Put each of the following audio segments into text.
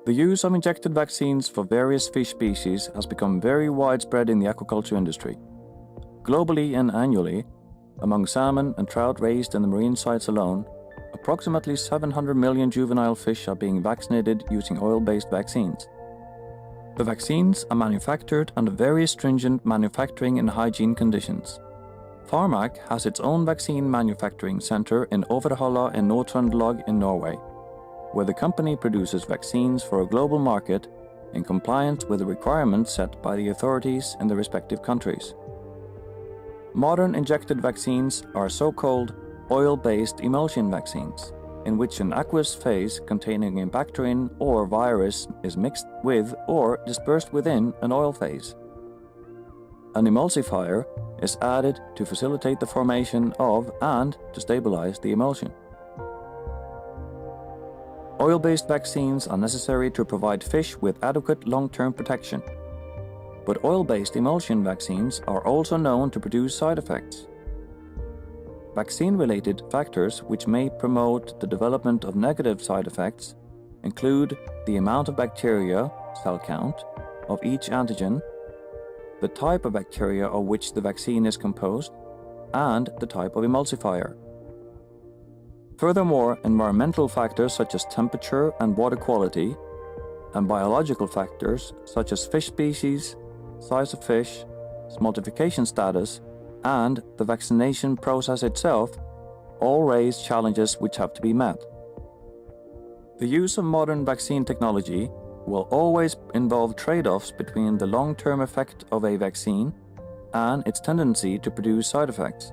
The use of injected vaccines for various fish species has become very widespread in the aquaculture industry. Globally and annually, among salmon and trout raised in the marine sites alone, approximately 700 million juvenile fish are being vaccinated using oil-based vaccines. The vaccines are manufactured under very stringent manufacturing and hygiene conditions. Pharmaq has its own vaccine manufacturing center in Overhalla in Nord-Trøndelag in Norway, where the company produces vaccines for a global market in compliance with the requirements set by the authorities in the respective countries. Modern injected vaccines are so-called oil-based emulsion vaccines, in which an aqueous phase containing a bacterium or virus is mixed with or dispersed within an oil phase. An emulsifier is added to facilitate the formation of and to stabilize the emulsion. Oil-based vaccines are necessary to provide fish with adequate long-term protection. But oil-based emulsion vaccines are also known to produce side effects. Vaccine-related factors which may promote the development of negative side effects include the amount of bacteria, cell count, of each antigen, the type of bacteria of which the vaccine is composed, and the type of emulsifier. Furthermore, environmental factors such as temperature and water quality, and biological factors such as fish species, size of fish, smoltification status, and the vaccination process itself all raise challenges which have to be met. The use of modern vaccine technology will always involve trade-offs between the long-term effect of a vaccine and its tendency to produce side effects.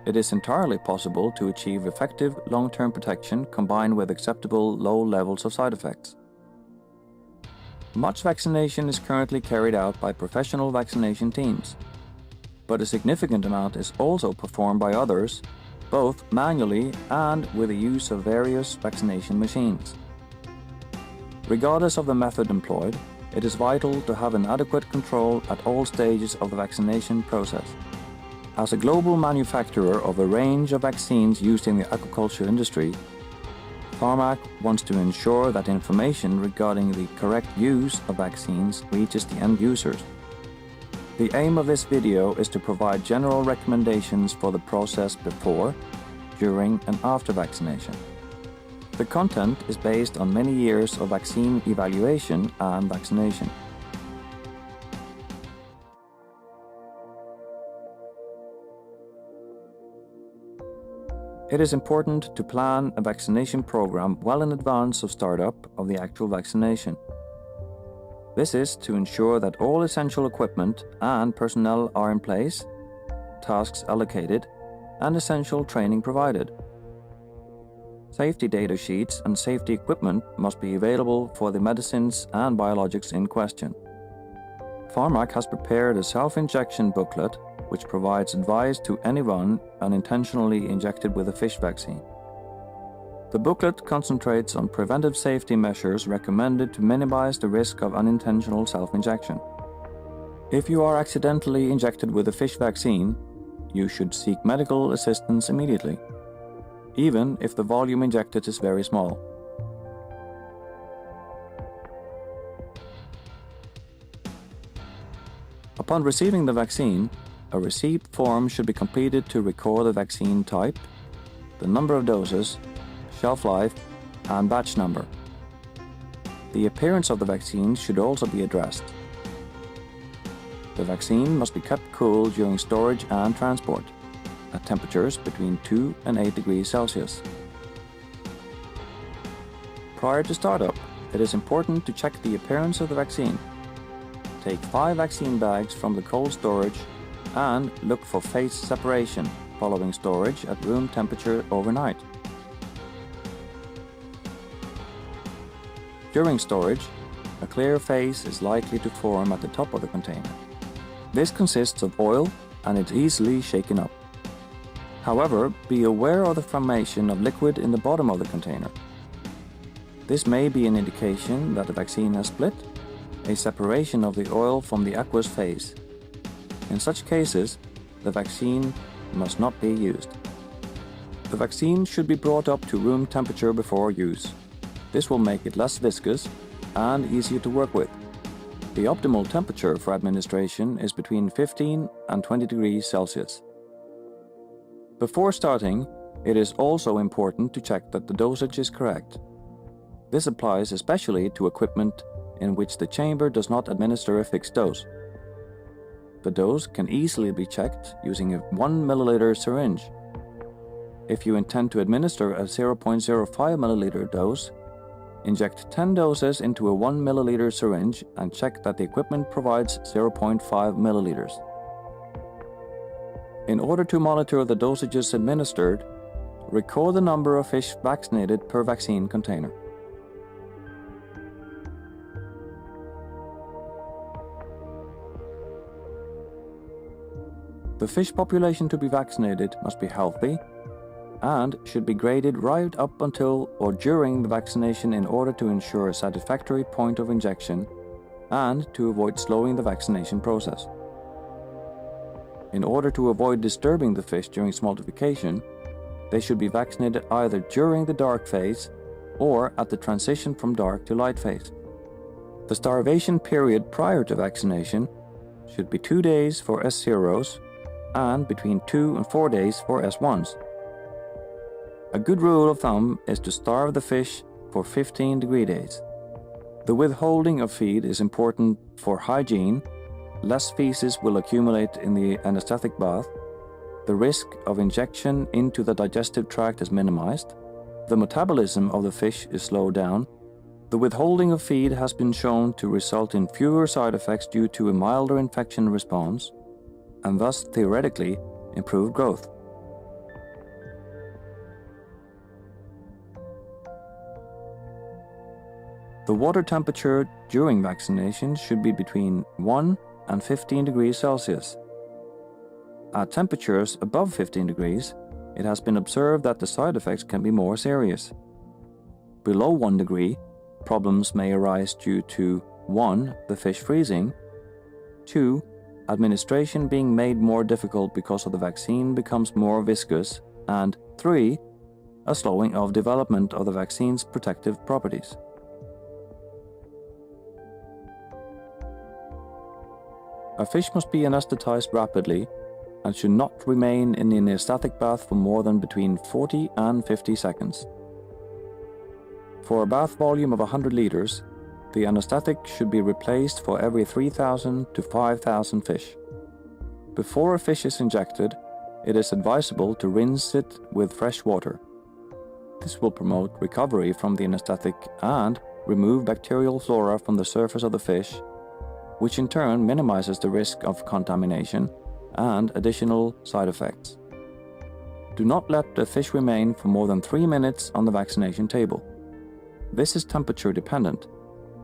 It is entirely possible to achieve effective long-term protection combined with acceptable low levels of side effects. Much vaccination is currently carried out by professional vaccination teams, but a significant amount is also performed by others, both manually and with the use of various vaccination machines. Regardless of the method employed, it is vital to have an adequate control at all stages of the vaccination process. As a global manufacturer of a range of vaccines used in the aquaculture industry, Pharmaq wants to ensure that information regarding the correct use of vaccines reaches the end users. The aim of this video is to provide general recommendations for the process before, during, and after vaccination. The content is based on many years of vaccine evaluation and vaccination. It is important to plan a vaccination program well in advance of startup of the actual vaccination. This is to ensure that all essential equipment and personnel are in place, tasks allocated, and essential training provided. Safety data sheets and safety equipment must be available for the medicines and biologics in question. Pharmaq has prepared a self-injection booklet which provides advice to anyone unintentionally injected with a fish vaccine. The booklet concentrates on preventive safety measures recommended to minimize the risk of unintentional self-injection. If you are accidentally injected with a fish vaccine, you should seek medical assistance immediately, even if the volume injected is very small. Upon receiving the vaccine, a receipt form should be completed to record the vaccine type, the number of doses, shelf life, and batch number. The appearance of the vaccine should also be addressed. The vaccine must be kept cool during storage and transport, at temperatures between 2 and 8 degrees Celsius. Prior to startup, it is important to check the appearance of the vaccine. Take 5 vaccine bags from the cold storage and look for phase separation following storage at room temperature overnight. During storage, a clear phase is likely to form at the top of the container. This consists of oil and is easily shaken up. However, be aware of the formation of liquid in the bottom of the container. This may be an indication that the vaccine has split, a separation of the oil from the aqueous phase. In such cases, the vaccine must not be used. The vaccine should be brought up to room temperature before use. This will make it less viscous and easier to work with. The optimal temperature for administration is between 15 and 20 degrees Celsius. Before starting, it is also important to check that the dosage is correct. This applies especially to equipment in which the chamber does not administer a fixed dose. The dose can easily be checked using a 1 milliliter syringe. If you intend to administer a 0.05 milliliter dose, inject 10 doses into a 1 milliliter syringe and check that the equipment provides 0.5 milliliters. In order to monitor the dosages administered, record the number of fish vaccinated per vaccine container. The fish population to be vaccinated must be healthy and should be graded right up until or during the vaccination in order to ensure a satisfactory point of injection and to avoid slowing the vaccination process. In order to avoid disturbing the fish during smoltification, they should be vaccinated either during the dark phase or at the transition from dark to light phase. The starvation period prior to vaccination should be 2 days for S0s and between 2 and 4 days for S1s. A good rule of thumb is to starve the fish for 15 degree days. The withholding of feed is important for hygiene. Less feces will accumulate in the anesthetic bath. The risk of injection into the digestive tract is minimized. The metabolism of the fish is slowed down. The withholding of feed has been shown to result in fewer side effects due to a milder infection response, and thus theoretically improved growth. The water temperature during vaccination should be between 1 and 15 degrees Celsius. At temperatures above 15 degrees, it has been observed that the side effects can be more serious. Below 1 degree, problems may arise due to 1. The fish freezing, 2. Administration being made more difficult because of the vaccine becomes more viscous, and 3. A slowing of development of the vaccine's protective properties. A fish must be anesthetized rapidly and should not remain in the anesthetic bath for more than between 40 and 50 seconds. For a bath volume of 100 liters, the anesthetic should be replaced for every 3,000 to 5,000 fish. Before a fish is injected, it is advisable to rinse it with fresh water. This will promote recovery from the anesthetic and remove bacterial flora from the surface of the fish, which in turn minimizes the risk of contamination and additional side effects. Do not let the fish remain for more than 3 minutes on the vaccination table. This is temperature dependent.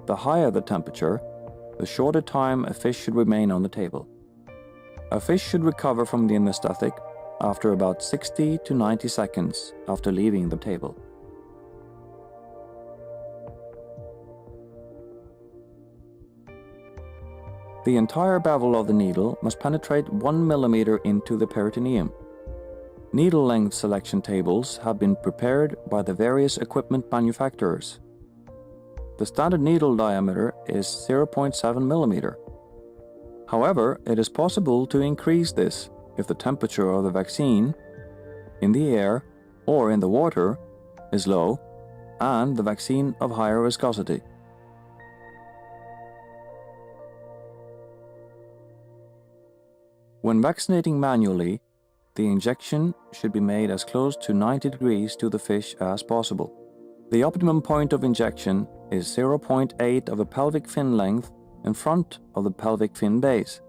The higher the temperature, the shorter time a fish should remain on the table. A fish should recover from the anesthetic after about 60 to 90 seconds after leaving the table. The entire bevel of the needle must penetrate 1 millimeter into the peritoneum. Needle length selection tables have been prepared by the various equipment manufacturers. The standard needle diameter is 0.7 millimeter. However, it is possible to increase this if the temperature of the vaccine, in the air or in the water, is low and the vaccine of higher viscosity. When vaccinating manually, the injection should be made as close to 90 degrees to the fish as possible. The optimum point of injection is 0.8 of a pelvic fin length in front of the pelvic fin base,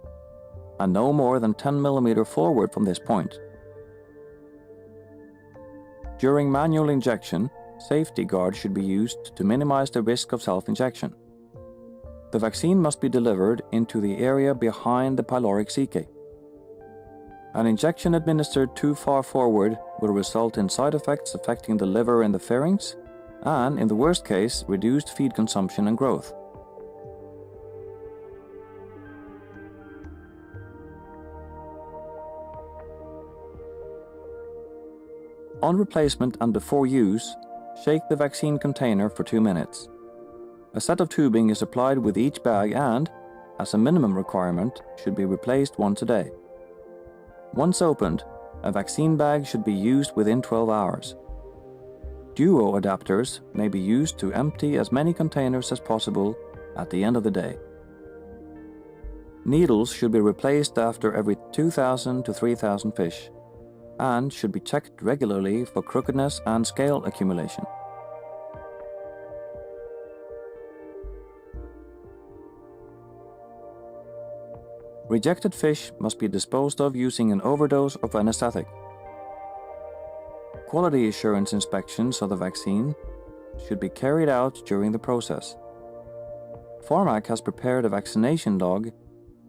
and no more than 10 mm forward from this point. During manual injection, safety guards should be used to minimize the risk of self-injection. The vaccine must be delivered into the area behind the pyloric caeca. An injection administered too far forward will result in side effects affecting the liver and the pharynx, and, in the worst case, reduced feed consumption and growth. On replacement and before use, Shake the vaccine container for 2 minutes. A set of tubing is applied with each bag and, as a minimum requirement, should be replaced once a day. Once opened, a vaccine bag should be used within 12 hours. Duo adapters may be used to empty as many containers as possible at the end of the day. Needles should be replaced after every 2,000 to 3,000 fish and should be checked regularly for crookedness and scale accumulation. Rejected fish must be disposed of using an overdose of anesthetic. Quality assurance inspections of the vaccine should be carried out during the process. Pharmaq has prepared a vaccination log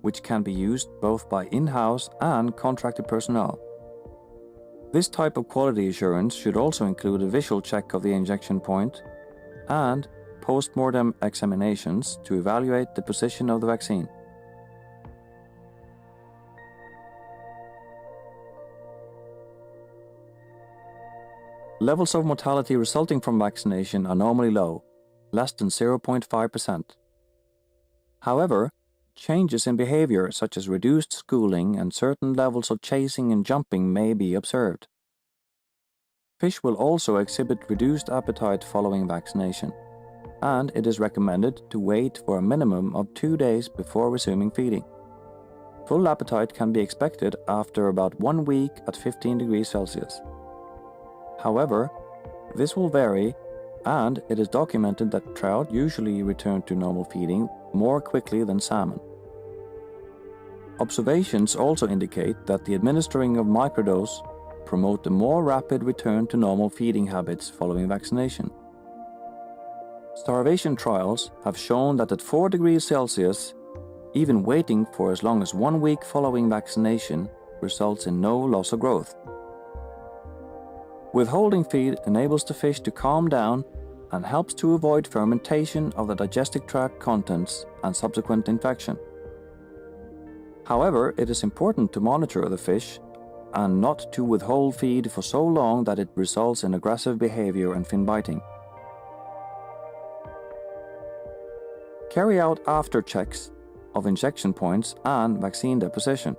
which can be used both by in-house and contracted personnel. This type of quality assurance should also include a visual check of the injection point and post-mortem examinations to evaluate the position of the vaccine. Levels of mortality resulting from vaccination are normally low, less than 0.5%. However, changes in behavior such as reduced schooling and certain levels of chasing and jumping may be observed. Fish will also exhibit reduced appetite following vaccination, and it is recommended to wait for a minimum of 2 days before resuming feeding. Full appetite can be expected after about 1 week at 15 degrees Celsius. However, this will vary, and it is documented that trout usually return to normal feeding more quickly than salmon. Observations also indicate that the administering of microdose promote a more rapid return to normal feeding habits following vaccination. Starvation trials have shown that at 4 degrees Celsius, even waiting for as long as 1 week following vaccination results in no loss of growth. Withholding feed enables the fish to calm down and helps to avoid fermentation of the digestive tract contents and subsequent infection. However, it is important to monitor the fish and not to withhold feed for so long that it results in aggressive behavior and fin biting. Carry out after checks of injection points and vaccine deposition.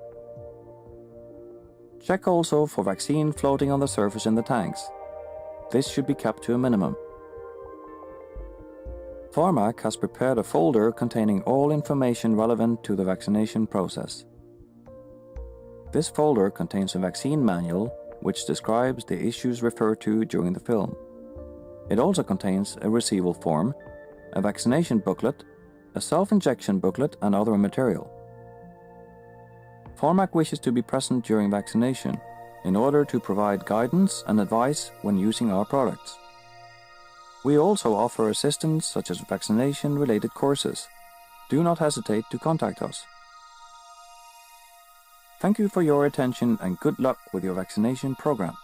Check also for vaccine floating on the surface in the tanks. This should be kept to a minimum. Pharmaq has prepared a folder containing all information relevant to the vaccination process. This folder contains a vaccine manual which describes the issues referred to during the film. It also contains a receival form, a vaccination booklet, a self-injection booklet and other material. Pharmaq wishes to be present during vaccination in order to provide guidance and advice when using our products. We also offer assistance such as vaccination-related courses. Do not hesitate to contact us. Thank you for your attention and good luck with your vaccination program.